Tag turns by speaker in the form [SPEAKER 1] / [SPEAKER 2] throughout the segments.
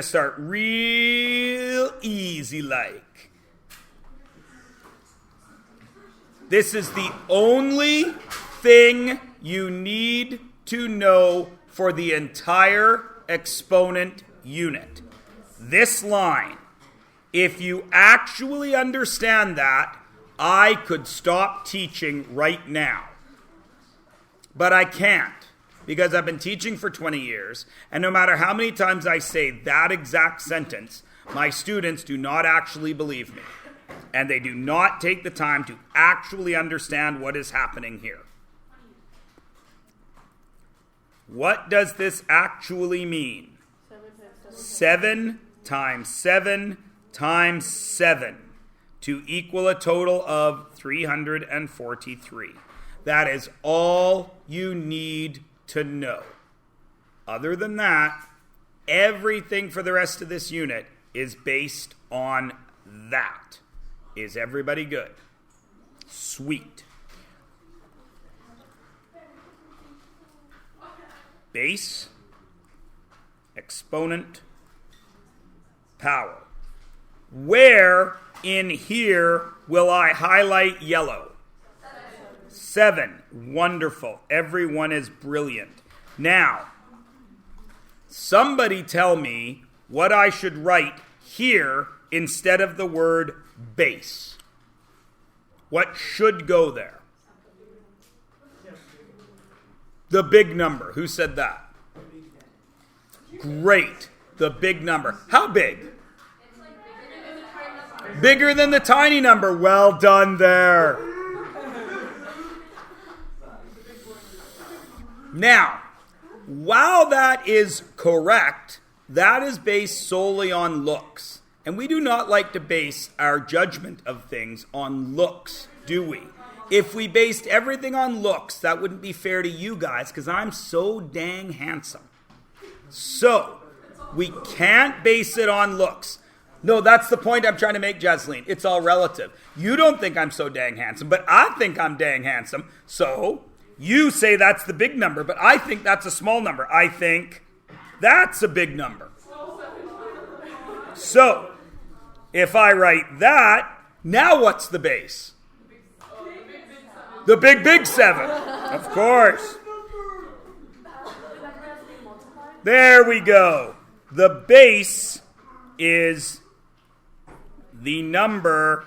[SPEAKER 1] Start real easy like. This is the only thing you need to know for the entire exponent unit. This line. If you actually understand that, I could stop teaching right now. But I can't, because I've been teaching for 20 years, and no matter how many times I say that exact sentence, my students do not actually believe me. And they do not take the time to actually understand what is happening here. What does this actually mean? 7 times 7 times 7 to equal a total of 343. That is all you need to know. Other than that, everything for the rest of this unit is based on that. Is everybody good? Sweet. Base, exponent, power. Where in here will I highlight yellow? 7. Wonderful. Everyone is brilliant. Now, somebody tell me what I should write here instead of the word base. What should go there? The big number. Who said that? Great. The big number. How big? Bigger than the tiny number. Well done there. Now, while that is correct, that is based solely on looks. And we do not like to base our judgment of things on looks, do we? If we based everything on looks, that wouldn't be fair to you guys because I'm so dang handsome. So, we can't base it on looks. No, that's the point I'm trying to make, Jasleen. It's all relative. You don't think I'm so dang handsome, but I think I'm dang handsome. So, you say that's the big number, but I think that's a small number. I think that's a big number. So, if I write that, now what's the base? The big 7. Of course. There we go. The base is the number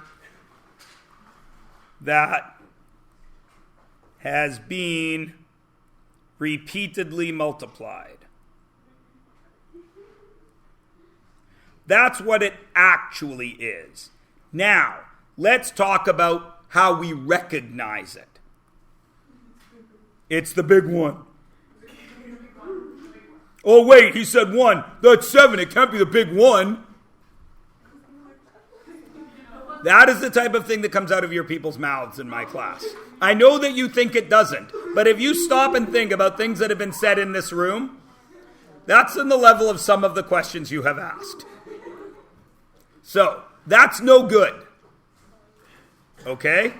[SPEAKER 1] that has been repeatedly multiplied. That's what it actually is. Now, let's talk about how we recognize it. It's the big one. Oh, wait, he said 1. That's 7. It can't be the big one. That is the type of thing that comes out of your people's mouths in my class. I know that you think it doesn't, but if you stop and think about things that have been said in this room, that's in the level of some of the questions you have asked. So, that's no good. Okay?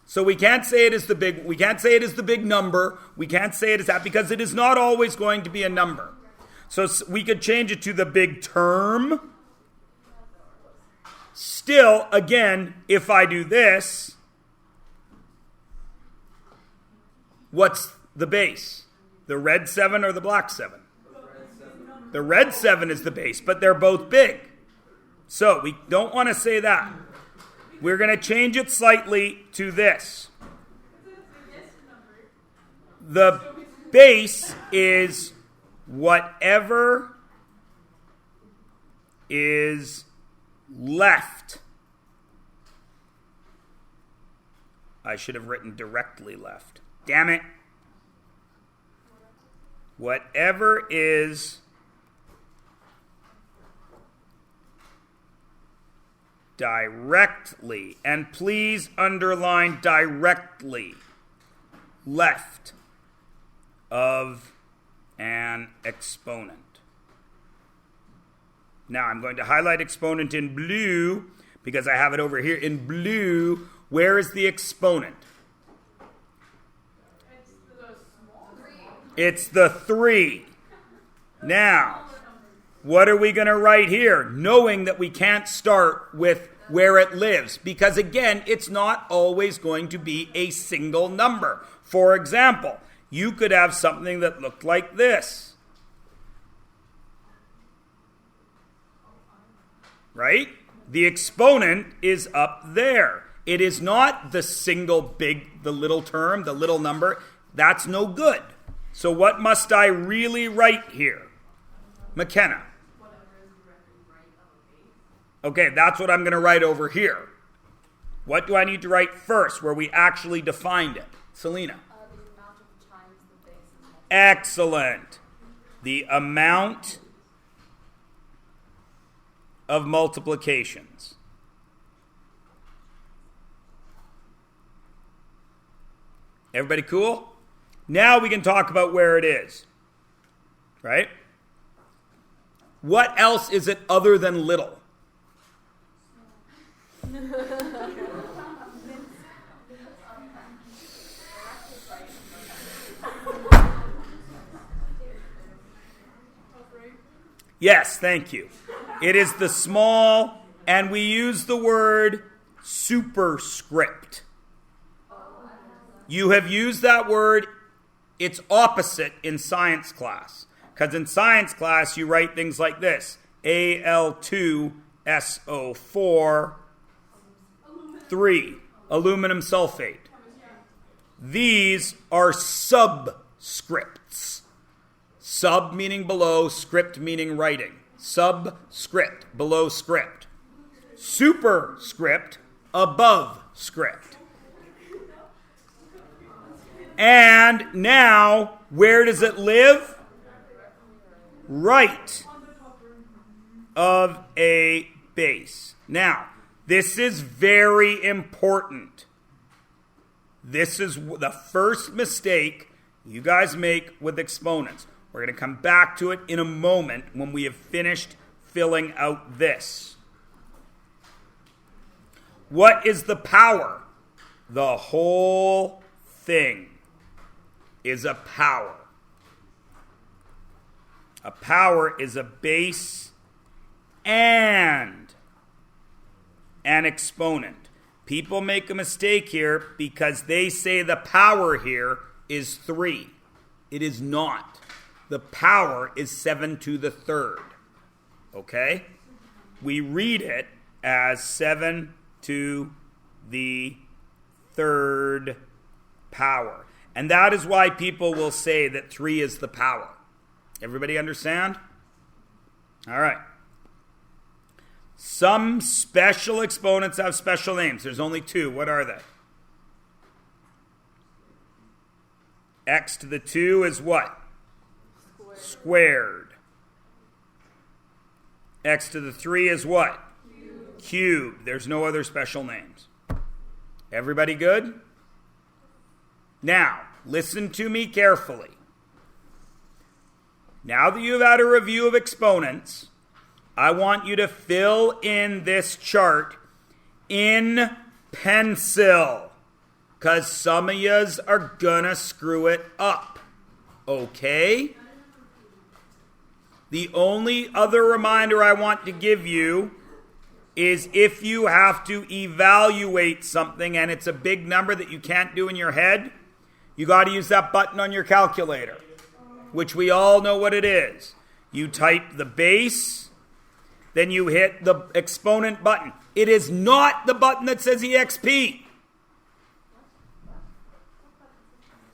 [SPEAKER 1] So we can't say it is the big number. We can't say it is that because it is not always going to be a number. So we could change it to the big term. Still, again, if I do this, what's the base? The red 7 or the black 7? The red 7 is the base, but they're both big. So we don't want to say that. We're going to change it slightly to this. The base is whatever is left. I should have written directly left. Damn it. Whatever is directly, and please underline directly, left of an exponent. Now I'm going to highlight exponent in blue because I have it over here in blue. Where is the exponent? It's the 3. Now, What are we going to write here? Knowing that we can't start with where it lives. Because again, it's not always going to be a single number. For example, you could have something that looked like this. Right? The exponent is up there. It is not the single the little term, the little number. That's no good. So what must I really write here? McKenna. Okay, that's what I'm going to write over here. What do I need to write first where we actually defined it? Selena.
[SPEAKER 2] The amount of times the base is multiplied.
[SPEAKER 1] Excellent. The amount of multiplications. Everybody cool? Now we can talk about where it is. Right? What else is it other than little? Yes, thank you. It is the small, and we use the word superscript. You have used that word, its opposite in science class. Because in science class, you write things like this. Al2SO4 3, aluminum sulfate. These are subscripts. Sub meaning below, script meaning writing. Subscript, below script. Superscript, above script. And now, where does it live? Right of a base. Now, this is very important. This is the first mistake you guys make with exponents. We're going to come back to it in a moment when we have finished filling out this. What is the power? The whole thing is a power. A power is a base and an exponent. People make a mistake here because they say the power here is 3. It is not. The power is 7 to the third. Okay? We read it as 7 to the third power. And that is why people will say that 3 is the power. Everybody understand? All right. Some special exponents have special names. There's only 2. What are they? X to the 2 is what? Squared. X to the 3 is what? Cubed. There's no other special names. Everybody good? Now, listen to me carefully. Now that you've had a review of exponents, I want you to fill in this chart in pencil, because some of yous are gonna screw it up. Okay? The only other reminder I want to give you is if you have to evaluate something and it's a big number that you can't do in your head, you got to use that button on your calculator, which we all know what it is. You type the base, then you hit the exponent button. It is not the button that says EXP.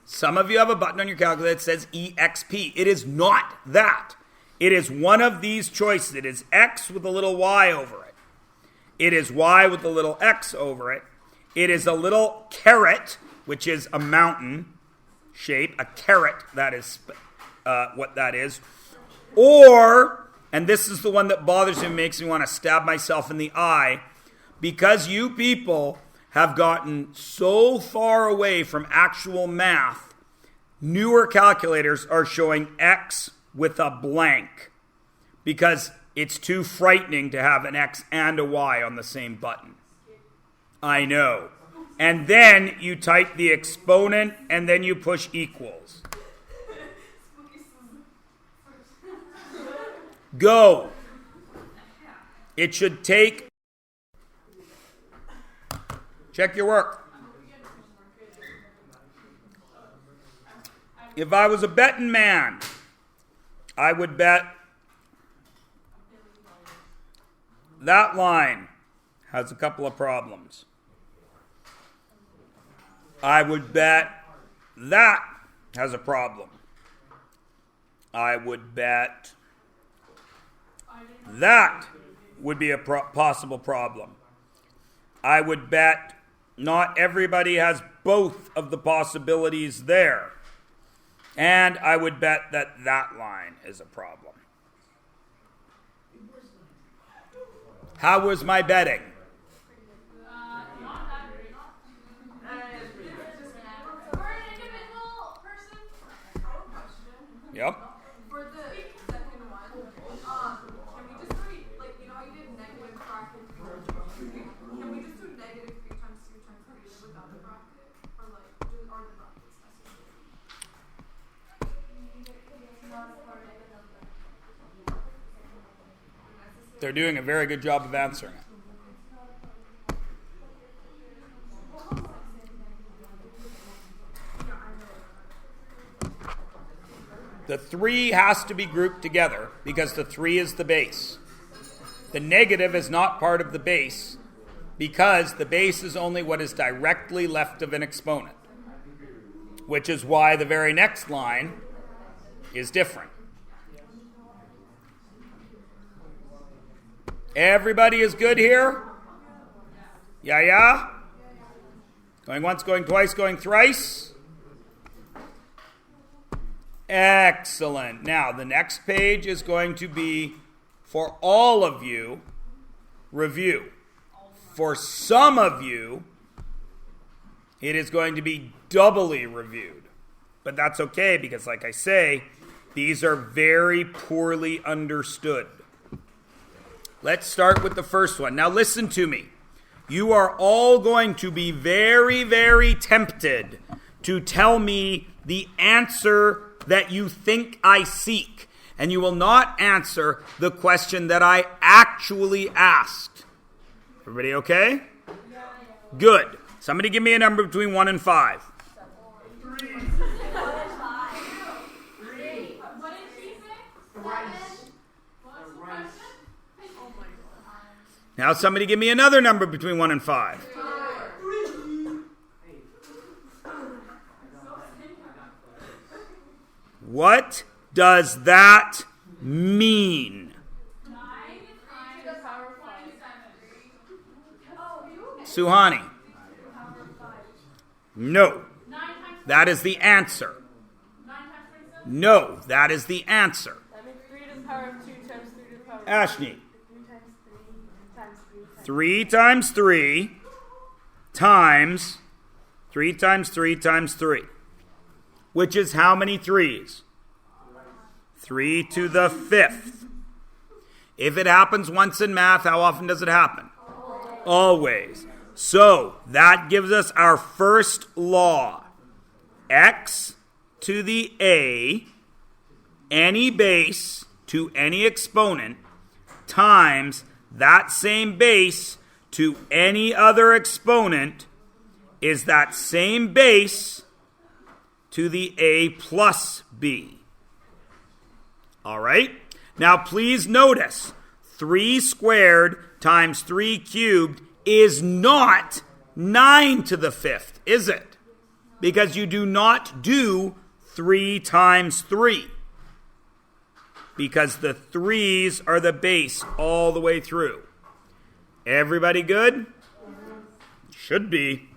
[SPEAKER 1] Some of you have a button on your calculator that says EXP. It is not that. It is one of these choices. It is X with a little Y over it. It is Y with a little X over it. It is a little caret, which is a mountain shape. A caret, that is what that is. Or, and this is the one that bothers me and makes me want to stab myself in the eye, because you people have gotten so far away from actual math, newer calculators are showing X with a blank because it's too frightening to have an X and a Y on the same button. I know. And then you type the exponent and then you push equals. Go. It should take... Check your work. If I was a betting man, I would bet that line has a couple of problems. I would bet that has a problem. I would bet that would be a possible problem. I would bet not everybody has both of the possibilities there. And I would bet that that line is a problem. How was my betting? Yep.
[SPEAKER 2] For the second one, can we just read, like, you know how you did negative bracket 3 times 2? Can we just do negative 3 times 2 times 3 without the bracket? Or, like, are the brackets necessary?
[SPEAKER 1] They're doing a very good job of answering it. The 3 has to be grouped together because the 3 is the base. The negative is not part of the base because the base is only what is directly left of an exponent, which is why the very next line is different. Everybody is good here? Yeah? Going once, going twice, going thrice? Excellent. Now, the next page is going to be, for all of you, review. For some of you, it is going to be doubly reviewed. But that's okay because, like I say, these are very poorly understood. Let's start with the first one. Now, listen to me. You are all going to be very, very tempted to tell me the answer that you think I seek, and you will not answer the question that I actually asked. Everybody okay? Good. Somebody give me a number between 1 and 5.
[SPEAKER 2] 3. What did she say? 7. What's the question? Oh my God.
[SPEAKER 1] Now somebody give me another number between 1 and 5. What does that mean?
[SPEAKER 2] 9 to the power 5.
[SPEAKER 1] Suhani? No. That is the answer. No, that is the answer.
[SPEAKER 3] That means 3 to the power of 2 times 3 to the power of
[SPEAKER 1] Ashni?
[SPEAKER 3] 3 times 3 times
[SPEAKER 1] 3 times 3 times 3. Which is how many 3s? 3 to the 5th. If it happens once in math, how often does it happen? Always. So, that gives us our first law. X to the a, any base to any exponent, times that same base to any other exponent is that same base to the a plus b. All right? Now, please notice, 3 squared times 3 cubed is not 9 to the 5th, is it? Because you do not do 3 times 3. Because the 3's are the base all the way through. Everybody good? Should be.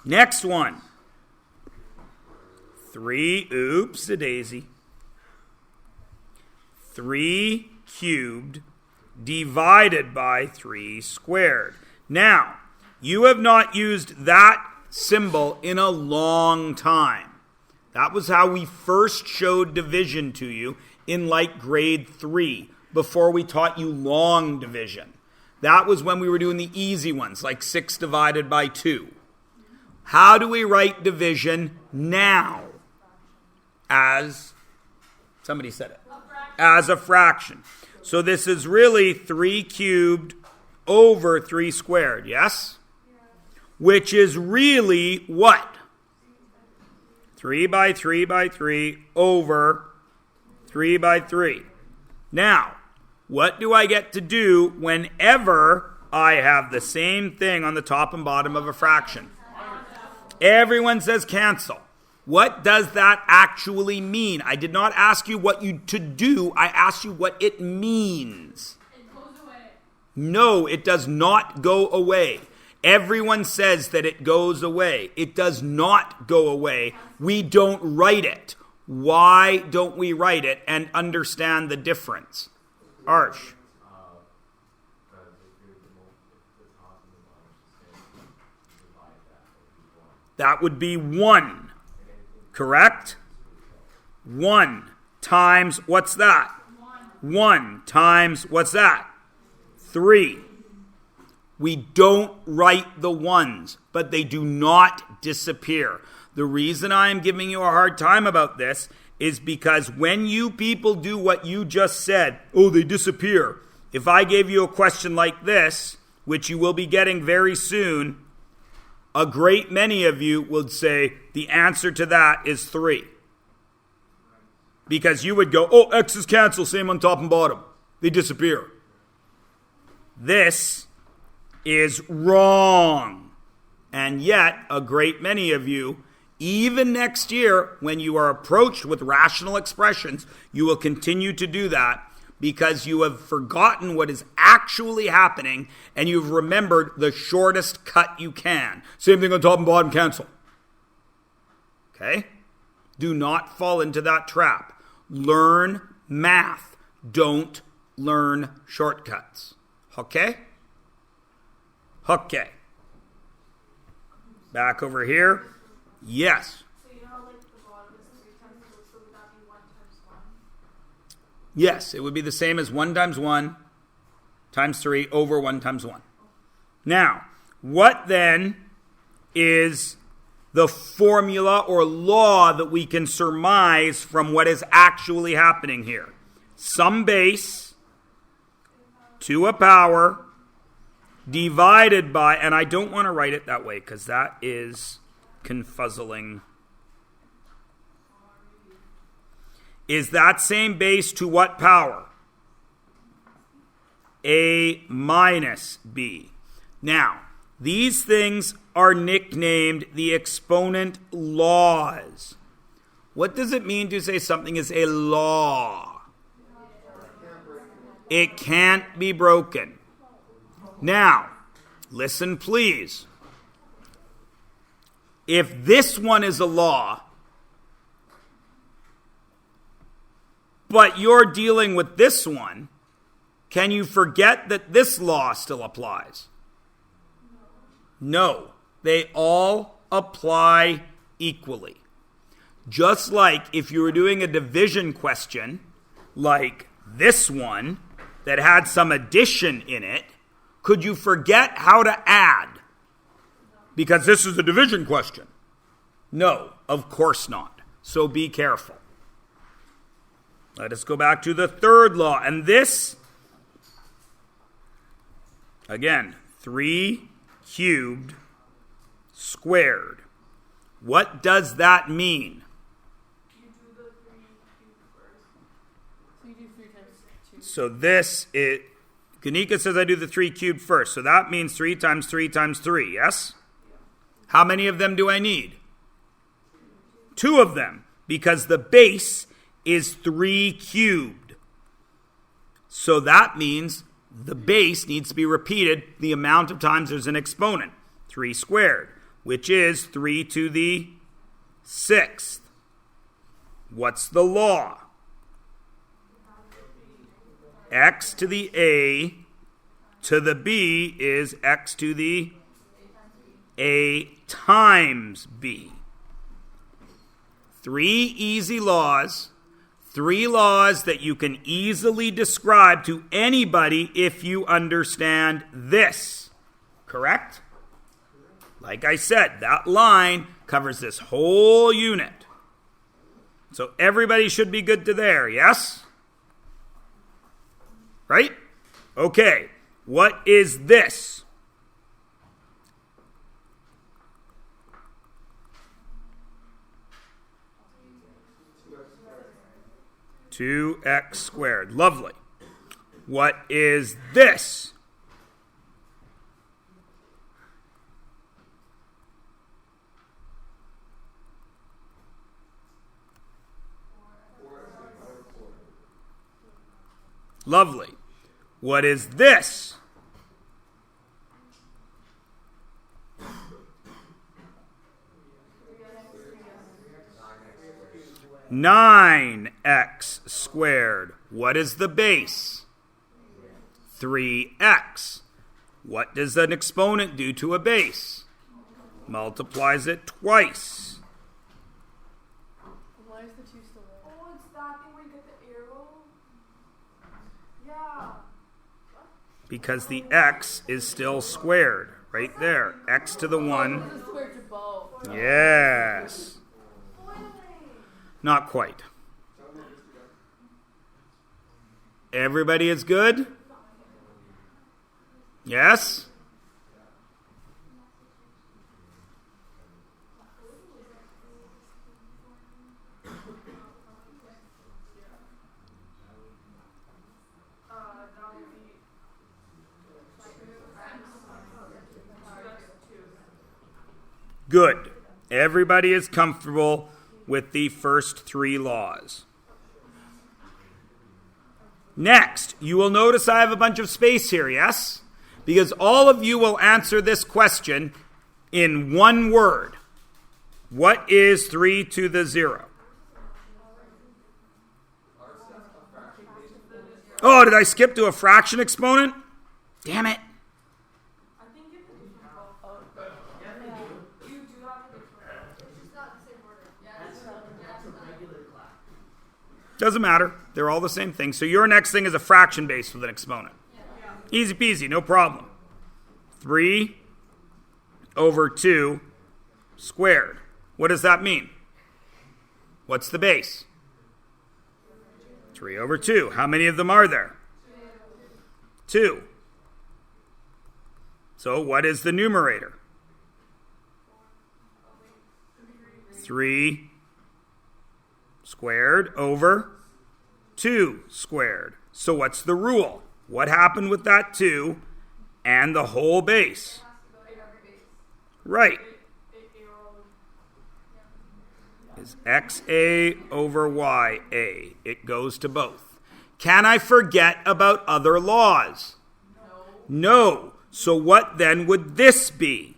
[SPEAKER 1] Next one. 3, oops-a-daisy. 3 cubed divided by 3 squared. Now, you have not used that symbol in a long time. That was how we first showed division to you in like grade 3, before we taught you long division. That was when we were doing the easy ones, like 6 divided by 2. How do we write division now? As somebody said it.
[SPEAKER 2] A bracket.
[SPEAKER 1] as a fraction. So this is really 3 cubed over 3 squared, yes? Which is really what? 3 by 3 by 3 over 3 by 3. Now, what do I get to do whenever I have the same thing on the top and bottom of a fraction? Everyone says cancel. What does that actually mean? I did not ask you what you to do. I asked you what it means.
[SPEAKER 2] It goes away.
[SPEAKER 1] No, it does not go away. Everyone says that it goes away. It does not go away. We don't write it. Why don't we write it and understand the difference? Arsh. That would be 1. Correct? 1 times, what's that? 1 times, what's that? 3. We don't write the ones, but they do not disappear. The reason I am giving you a hard time about this is because when you people do what you just said, oh, they disappear. If I gave you a question like this, which you will be getting very soon, a great many of you would say the answer to that is 3. Because you would go, oh, x's cancel, same on top and bottom. They disappear. This is wrong. And yet, a great many of you, even next year, when you are approached with rational expressions, you will continue to do that because you have forgotten what is actually happening and you've remembered the shortest cut you can. Same thing on top and bottom, cancel. Okay? Do not fall into that trap. Learn math. Don't learn shortcuts. Okay? Okay. Back over here. Yes.
[SPEAKER 2] So you know how like the bottom is 3 times 2, so would that be 1 times 1?
[SPEAKER 1] Yes, it would be the same as 1 times 1 times 3 over 1 times 1. Now, what then is the formula or law that we can surmise from what is actually happening here? Some base to a power divided by, and I don't want to write it that way because that is confuzzling. Is that same base to what power? A minus b. Now, these things are nicknamed the exponent laws. What does it mean to say something is a law? It can't be broken. Now, listen please. If this one is a law, but you're dealing with this one, can you forget that this law still applies? No, they all apply equally. Just like if you were doing a division question, like this one, that had some addition in it, could you forget how to add? Because this is a division question. No, of course not. So be careful. Let us go back to the third law. And this, again, 3 cubed squared. What does that mean?
[SPEAKER 2] You do the 3 cubed first.
[SPEAKER 3] So you do 3 times 2.
[SPEAKER 1] So this is, Kanika says I do the 3 cubed first. So that means 3 times 3 times 3, yes? How many of them do I need? 2 of them, because the base is 3 cubed. So that means the base needs to be repeated the amount of times there's an exponent. 3 squared, which is 3 to the 6th. What's the law? X to the A to the B is X to the A times B. 3 easy laws. 3 laws that you can easily describe to anybody if you understand this. Correct? Like I said, that line covers this whole unit. So everybody should be good to there, yes? right? Okay, what is this? Two x squared. Lovely. What is this? Lovely. What is this? Nine x squared. What is the base? 3x. What does an exponent do to a base? Multiplies it twice.
[SPEAKER 3] Why is the 2 still there?
[SPEAKER 2] Oh, it's that thing where you get the arrow. Yeah.
[SPEAKER 1] Because the x is still squared. Right there. X to the 1.
[SPEAKER 3] This is square to both.
[SPEAKER 1] Yes. Not quite. Everybody is good? Yes? Good. Everybody is comfortable with the first 3 laws. Next, you will notice I have a bunch of space here, yes? Because all of you will answer this question in one word. What is 3 to the 0? Oh, did I skip to a fraction exponent? Damn it.
[SPEAKER 2] I think you can do both. You do have to do both. It's just not the same order.
[SPEAKER 1] Doesn't matter. They're all the same thing. So your next thing is a fraction base with an exponent. Easy peasy, no problem. 3 over 2 squared. What does that mean? What's the base? 3 over 2. How many of them are there? 2. So what is the numerator? 3 squared over 2 squared. So what's the rule? What happened with that 2 and the whole base? Right. Is XA over YA. It goes to both. Can I forget about other laws? No. So what then would this be?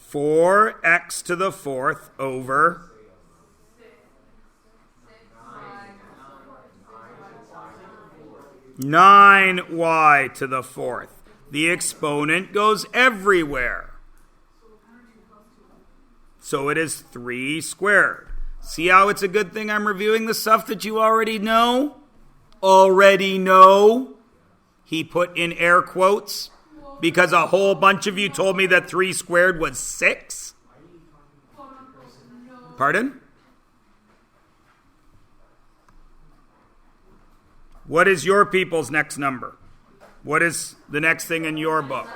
[SPEAKER 1] Four x to the 4th over 9y to the 4th. The exponent goes everywhere. So it is 3 squared. See how it's a good thing I'm reviewing the stuff that you already know? Already know? He put in air quotes because a whole bunch of you told me that 3 squared was 6. Pardon? What is your people's next number? What is the next thing in your book?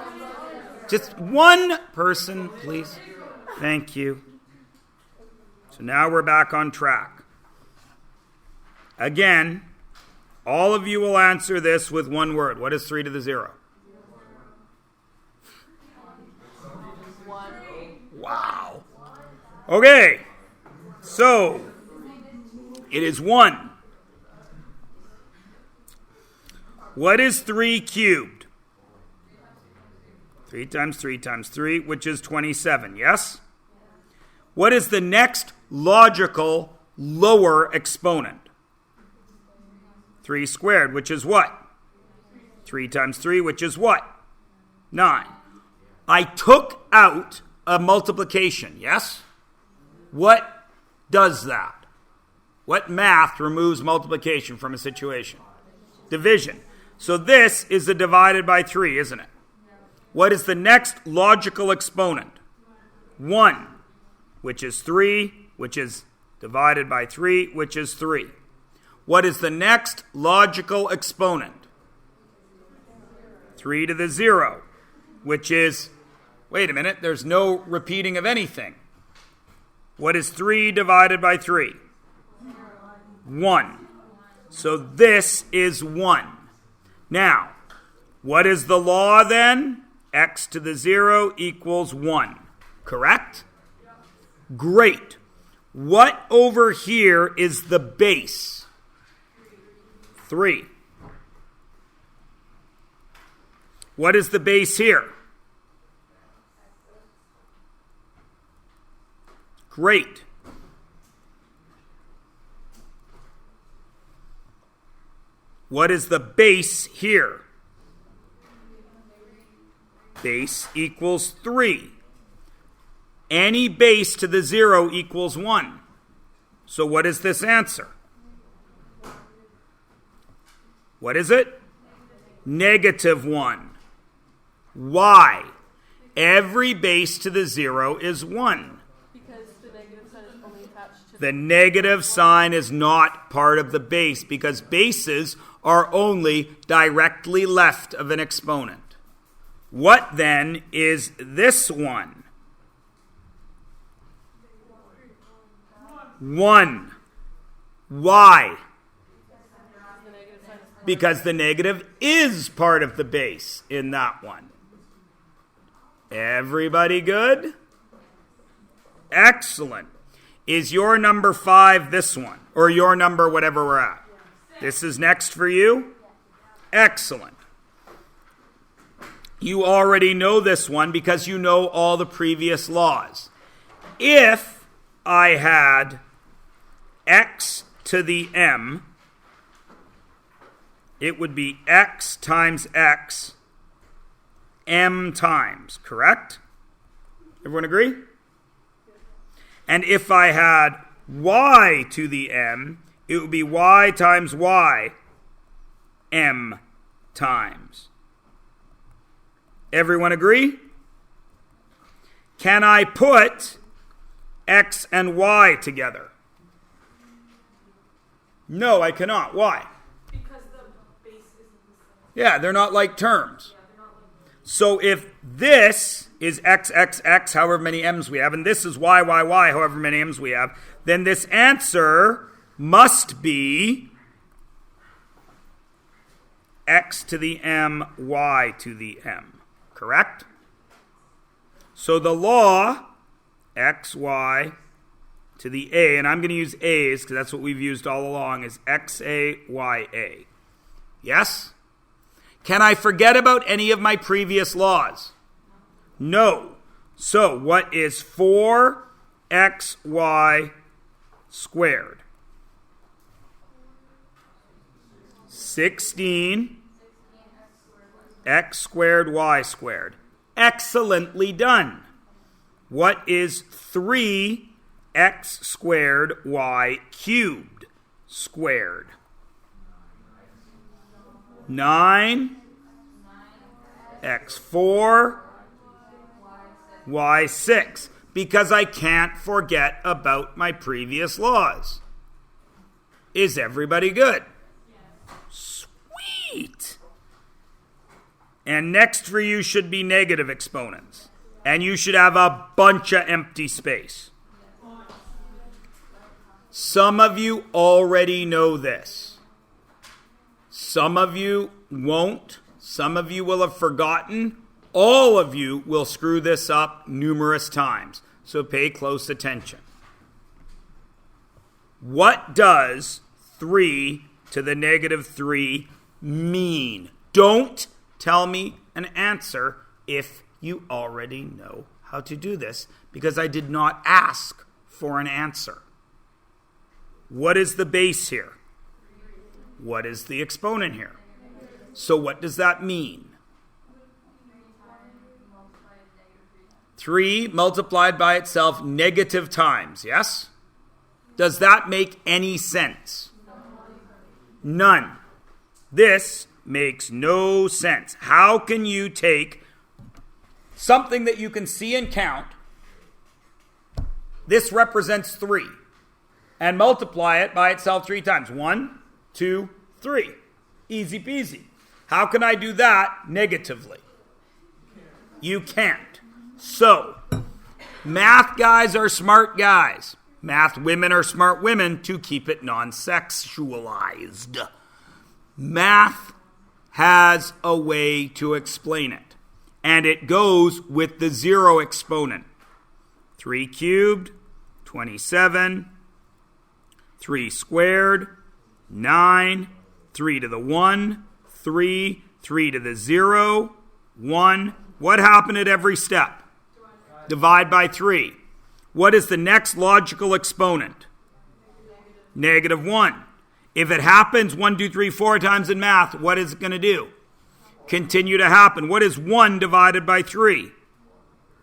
[SPEAKER 1] Just one person, please. Thank you. So now we're back on track. Again, all of you will answer this with one word. What is 3 to the 0?
[SPEAKER 3] 1.
[SPEAKER 1] Wow. Okay. So, it is 1. What is 3 cubed? 3 times 3 times 3, which is 27, yes? What is the next logical lower exponent? 3 squared, which is what? 3 times 3, which is what? 9. I took out a multiplication, yes? What does that? What math removes multiplication from a situation? Division. So this is a divided by 3, isn't it? What is the next logical exponent? 1, which is 3, which is divided by 3, which is 3. What is the next logical exponent? 3 to the 0, which is, wait a minute, there's no repeating of anything. What is 3 divided by 3? 1. So this is 1. Now, what is the law then? X to the 0 equals 1. Correct? Great. What over here is the base? 3. What is the base here? Great. What is the base here? Base equals 3. Any base to the 0 equals 1. So what is this answer? What is it? -1. Why? Every base to the 0 is 1.
[SPEAKER 3] Because the negative sign is only attached to
[SPEAKER 1] The negative sign is not part of the base because bases are only directly left of an exponent. What then is this one? 1. Why?
[SPEAKER 3] the negative sign is
[SPEAKER 1] Because the negative is part of the base in that one. Everybody good? Excellent. Is your number 5 this one? Or your number whatever we're at? This is next for you? Excellent. You already know this one because you know all the previous laws. If I had x to the m, it would be x times x m times, correct? Everyone agree? And if I had y to the m, it would be y times y m times. Everyone agree? Can I put x and y together? No, I cannot. Why?
[SPEAKER 2] Because the base isn't the same.
[SPEAKER 1] Yeah, they're not like terms.
[SPEAKER 2] Yeah, they're not like
[SPEAKER 1] So if this is x, x, x, however many m's we have, and this is y, y, y, however many m's we have, then this answer must be x to the m, y to the m. Correct? So the law, x, y to the a, and I'm going to use a's because that's what we've used all along, is xa, ya. Yes? Can I forget about any of my previous laws? No. So what is 4xy squared? 16 x squared y squared. Excellently done. What is 3x squared y cubed squared? 9 x4 y6, because I can't forget about my previous laws. Is everybody good? Sweet. And next for you should be negative exponents. And you should have a bunch of empty space. Some of you already know this. Some of you won't. Some of you will have forgotten. All of you will screw this up numerous times. So pay close attention. What does 3 to the negative 3 mean? Don't tell me an answer if you already know how to do this, because I did not ask for an answer. What is the base here? What is the exponent here? So what does that mean? 3 multiplied by itself negative times, yes? Does that make any sense? None. This makes no sense. How can you take something that you can see and count, this represents 3, and multiply it by itself 3 times? 1, 2, 3. Easy peasy. How can I do that negatively? You can't. So, math guys are smart guys. Math women are smart women, to keep it non-sexualized. Math has a way to explain it. And it goes with the 0 exponent. 3 cubed, 27. 3 squared, 9. 3 to the 1, 3. 3 to the 0, 1. What happened at every step? Divide by 3. What is the next logical exponent? Negative 1. If it happens 1, 2, 3, 4 times in math, what is it going to do? Continue to happen. What is 1 divided by 3?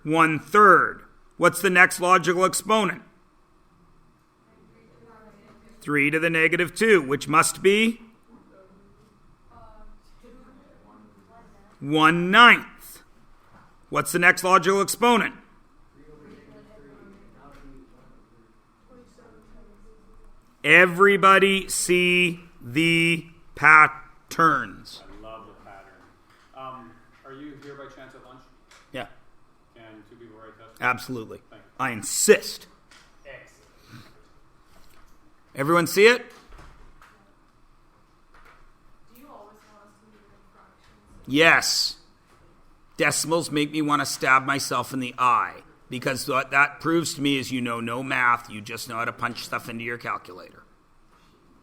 [SPEAKER 1] 1/3. What's the next logical exponent? 3 to the negative 2, which must be 1/9. What's the next logical exponent? Everybody see the patterns.
[SPEAKER 4] I love the pattern. Are you here by chance at lunch?
[SPEAKER 1] Yeah,
[SPEAKER 4] Can 2 people write that?
[SPEAKER 1] absolutely.
[SPEAKER 4] Thank you.
[SPEAKER 1] I insist.
[SPEAKER 4] Excellent.
[SPEAKER 1] Everyone see it?
[SPEAKER 2] Do you always want us to leave it in fractions?
[SPEAKER 1] Yes. Decimals make me want to stab myself in the eye, because what that proves to me is you know no math, you just know how to punch stuff into your calculator.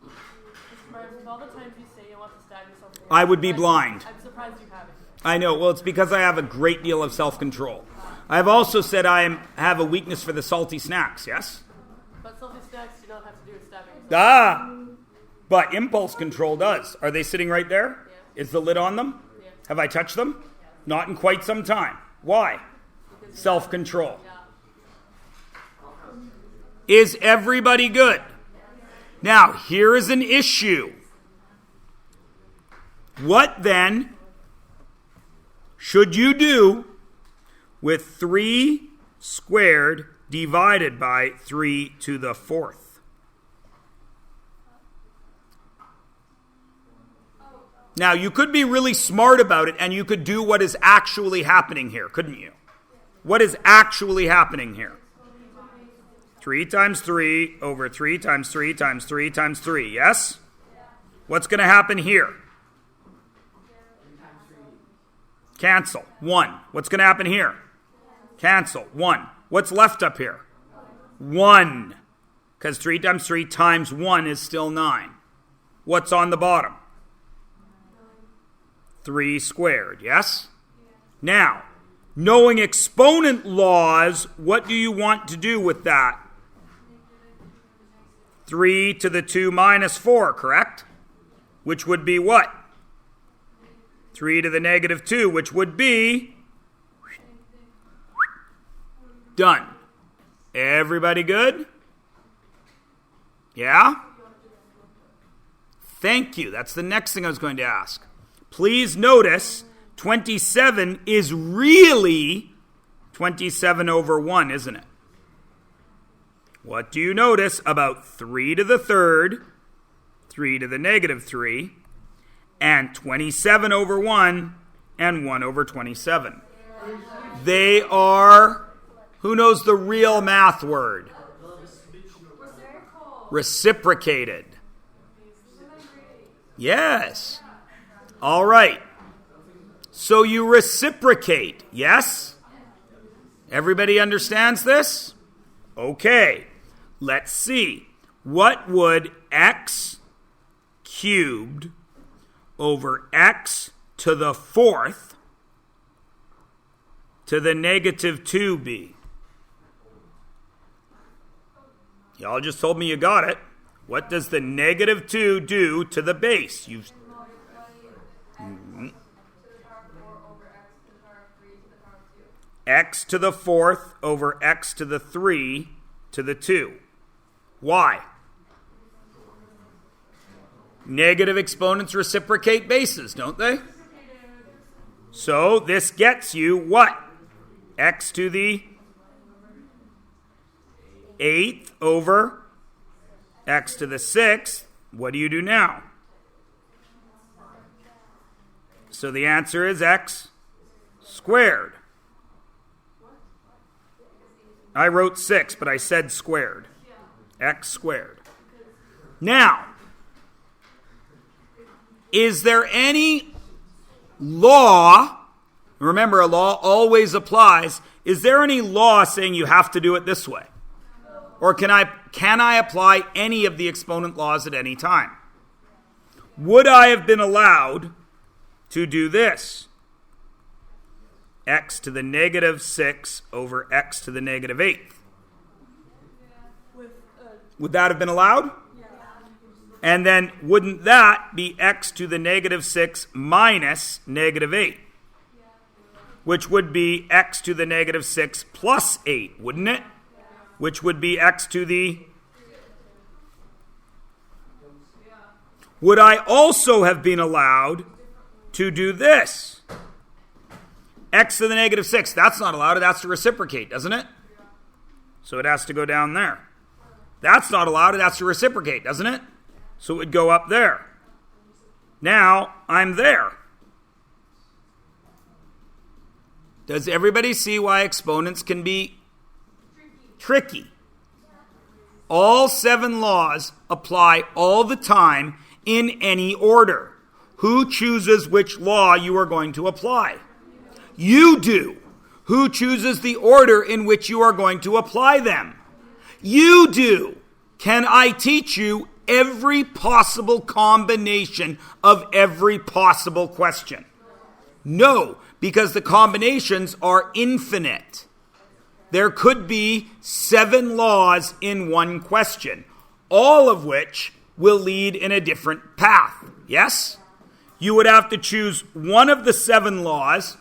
[SPEAKER 3] With all the times you say you want to stab yourself,
[SPEAKER 1] I would be blind.
[SPEAKER 3] I'm surprised you haven't.
[SPEAKER 1] I know. Well, it's because I have a great deal of self-control. I've also said have a weakness for the salty snacks, yes?
[SPEAKER 3] But salty snacks do not have to do with stabbing yourself.
[SPEAKER 1] But impulse control does. Are they sitting right there?
[SPEAKER 3] Yeah.
[SPEAKER 1] Is the lid on them?
[SPEAKER 3] Yeah.
[SPEAKER 1] Have I touched them? Not in quite some time. Why? Self-control.
[SPEAKER 3] Yeah.
[SPEAKER 1] Is everybody good? Now, here is an issue. What then should you do with 3 squared divided by 3 to the 4th? Now, you could be really smart about it, and you could do what is actually happening here, couldn't you? What is actually happening here? 3 times 3 over 3 times 3 times 3 times 3, yes? What's going to happen here? Cancel. 1. What's going to happen here? Cancel. 1. What's left up here? 1. Because 3 times 3 times 1 is still 9. What's on the bottom? 3 squared, yes? Now, knowing exponent laws, what do you want to do with that? 3 to the 2 minus 4, correct? Which would be what? 3 to the negative 2, which would be done. Everybody good? Yeah? Thank you. That's the next thing I was going to ask. Please notice 27 is really 27 over 1, isn't it? What do you notice about 3 to the 3rd, 3 to the negative 3, and 27 over 1, and 1 over 27? They are, who knows the real math word? Reciprocated. Yes. All right. So you reciprocate, yes? Everybody understands this? Okay. Let's see. What would x cubed over x to the 4th to the negative 2 be? Y'all just told me you got it. What does the negative 2 do to the base? x to the 4th over x to the 3 to the 2. Why? Negative exponents reciprocate bases, don't they? So this gets you what? X to the 8th over x to the 6th. What do you do now? So the answer is x squared. I wrote 6, but I said squared. X squared. Now, is there any law, remember a law always applies, is there any law saying you have to do it this way? Or can I apply any of the exponent laws at any time? Would I have been allowed to do this? X to the negative 6 over x to the negative 8th. Would that have been allowed? And then wouldn't that be x to the negative 6 minus negative 8? Which would be x to the negative 6 plus 8, wouldn't it? Which would be x to the... Would I also have been allowed to do this? X to the negative 6, that's not allowed. That's to reciprocate, doesn't it? So it has to go down there. That's not allowed. That's to reciprocate, doesn't it? So it would go up there. Now I'm there. Does everybody see why exponents can be tricky? All 7 laws apply all the time in any order. Who chooses which law you are going to apply? You do. Who chooses the order in which you are going to apply them? You do. Can I teach you every possible combination of every possible question? No, because the combinations are infinite. There could be 7 laws in one question, all of which will lead in a different path. Yes? You would have to choose one of the 7 laws,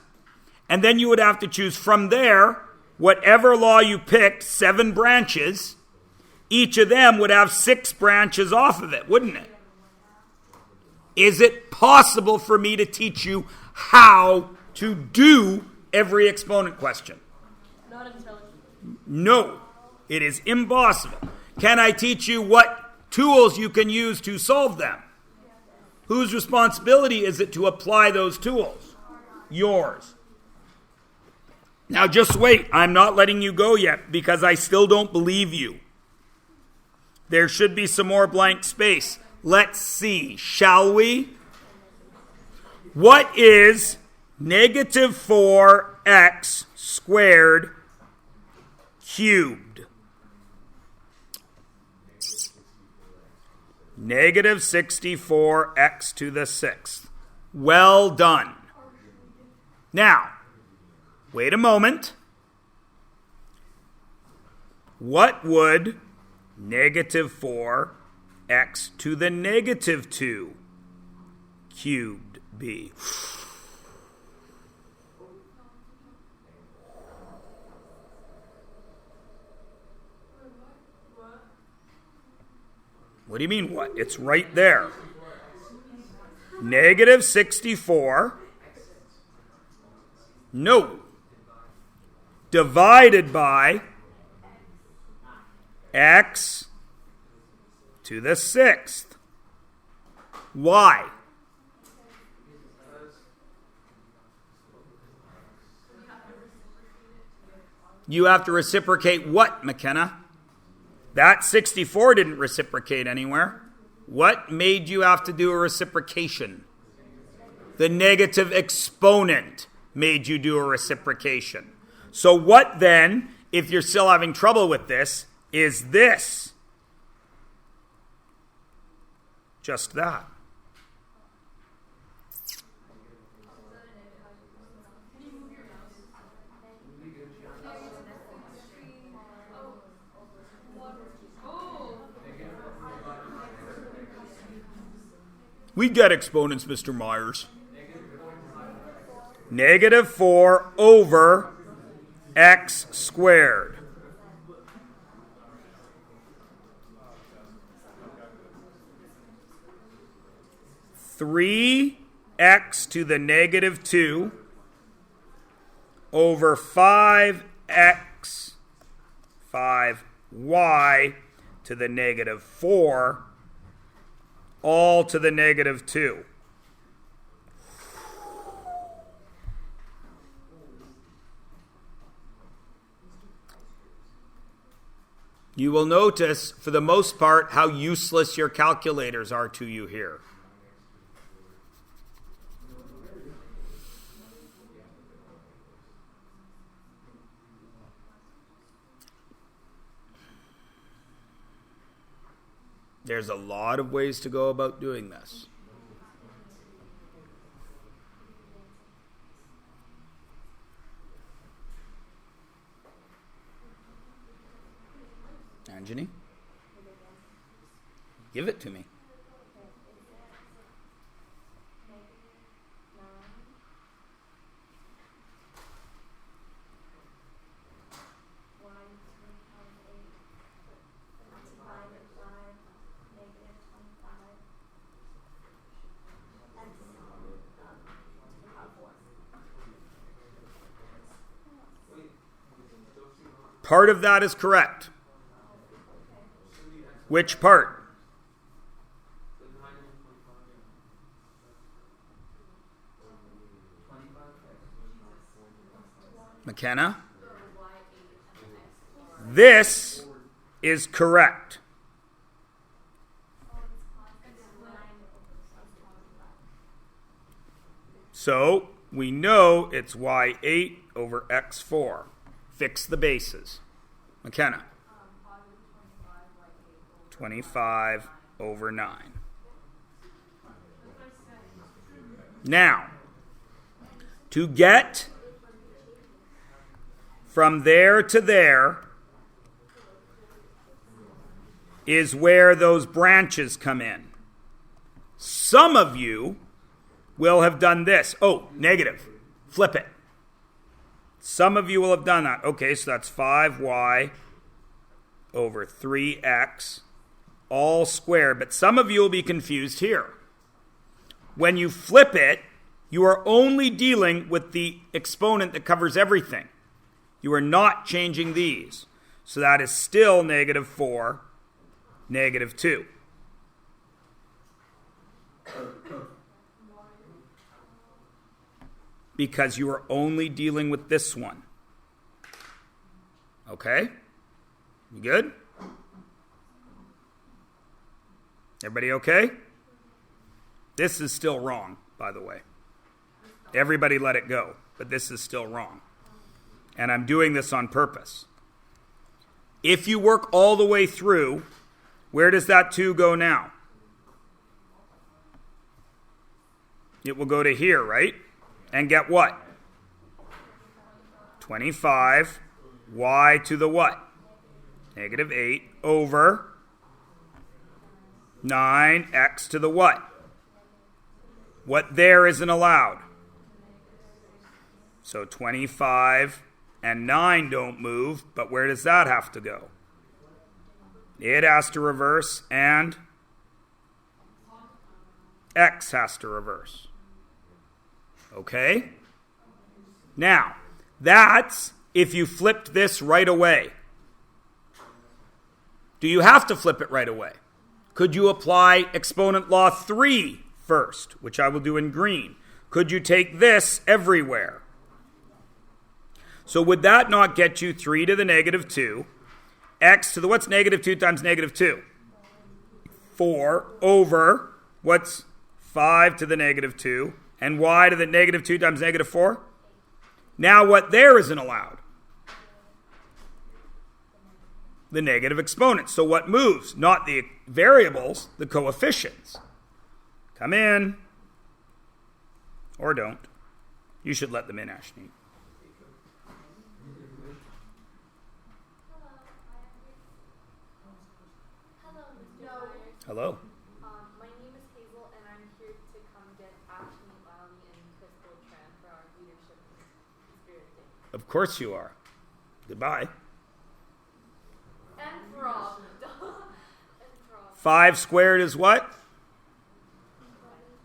[SPEAKER 1] and then you would have to choose from there, whatever law you picked, 7 branches. Each of them would have 6 branches off of it, wouldn't it? Is it possible for me to teach you how to do every exponent question?
[SPEAKER 3] Not intelligent.
[SPEAKER 1] No, it is impossible. Can I teach you what tools you can use to solve them? Whose responsibility is it to apply those tools? Yours. Now just wait. I'm not letting you go yet because I still don't believe you. There should be some more blank space. Let's see, shall we? What is negative 4x squared cubed? Negative 64x to the 6th. Well done. Now, wait a moment. What would negative 4x to the negative 2 cubed be? What do you mean what? It's right there. Negative 64. No. Divided by x to the 6th. Why? You have to reciprocate what, McKenna? That 64 didn't reciprocate anywhere. What made you have to do a reciprocation? The negative exponent made you do a reciprocation. So what then, if you're still having trouble with this, is this? Just that. We get exponents, Mr. Myers. Negative 4 over x squared. Three x to the negative 2 over 5x, 5y to the negative 4, all to the negative 2. You will notice, for the most part, how useless your calculators are to you here. There's a lot of ways to go about doing this. Anjani? Give it to me. Part of that is correct. Which part? McKenna? This is correct. So we know it's y8 over x4. Fix the bases. McKenna? 25 over 9. Now, to get from there to there is where those branches come in. Some of you will have done this. Oh, negative. Flip it. Some of you will have done that. Okay, so that's 5y over 3x all squared. But some of you will be confused here. When you flip it, you are only dealing with the exponent that covers everything. You are not changing these. So that is still negative 4, negative 2. Because you are only dealing with this one. Okay? You good? Everybody okay? This is still wrong, by the way. Everybody let it go, but this is still wrong. And I'm doing this on purpose. If you work all the way through, where does that 2 go now? It will go to here, right? And get what? 25 y to the what? Negative 8 over 9x to the what? What there isn't allowed. So 25 and 9 don't move, but where does that have to go? It has to reverse, and x has to reverse. Okay? Now, that's if you flipped this right away. Do you have to flip it right away? Could you apply exponent law 3 first, which I will do in green? Could you take this everywhere? So would that not get you 3 to the negative 2? X to the, what's negative 2 times negative 2? 4 over, what's 5 to the negative 2? And y to the negative 2 times negative 4? Now what there isn't allowed? The negative exponent. So what moves? Not the variables, the coefficients. Come in. Or don't. You should let them in, Ashni. Hello.
[SPEAKER 5] My name is Hazel, and I'm here to come get Ashley, Lally, and Crystal Tran for our leadership and spirit day.
[SPEAKER 1] Of course you are. Goodbye.
[SPEAKER 5] Enthrop.
[SPEAKER 1] 5 squared is what?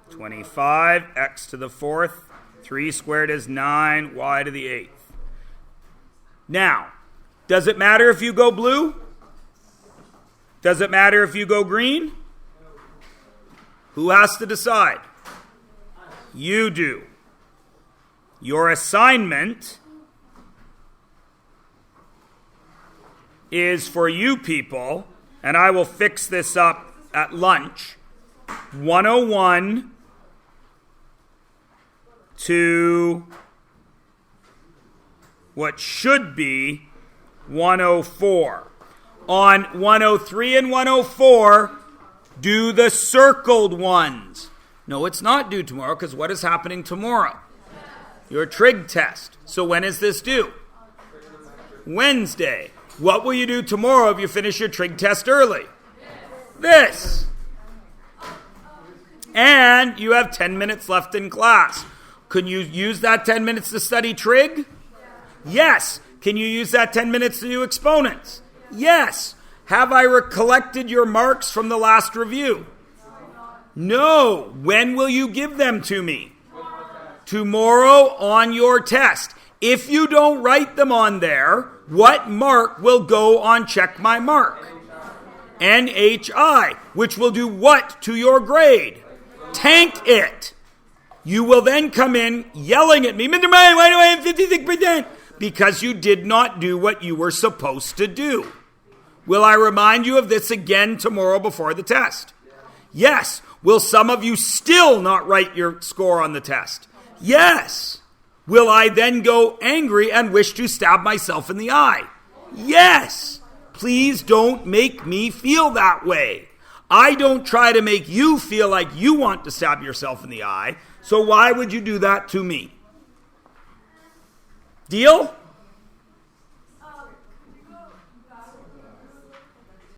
[SPEAKER 1] 25. X to the 4th. 3 squared is 9. Y to the 8th. Now, does it matter if you go blue? Does it matter if you go green? Who has to decide? You do. Your assignment is for you people, and I will fix this up at lunch, 101 to what should be 104. On 103 and 104, do the circled ones. No, it's not due tomorrow, because what is happening tomorrow? Your trig test. So when is this due? Wednesday. What will you do tomorrow if you finish your trig test early? This. And you have 10 minutes left in class. Can you use that 10 minutes to study trig? Yes. Can you use that 10 minutes to do exponents? Yes. Have I collected your marks from the last review? No. When will you give them to me? Tomorrow on your test. If you don't write them on there, what mark will go on check my mark? NHI, which will do what to your grade? Tank it. You will then come in yelling at me, Mr. Murray, why do I have 56%? Because you did not do what you were supposed to do. Will I remind you of this again tomorrow before the test? Yes. Will some of you still not write your score on the test? Yes. Will I then go angry and wish to stab myself in the eye? Yes. Please don't make me feel that way. I don't try to make you feel like you want to stab yourself in the eye, so why would you do that to me? Deal?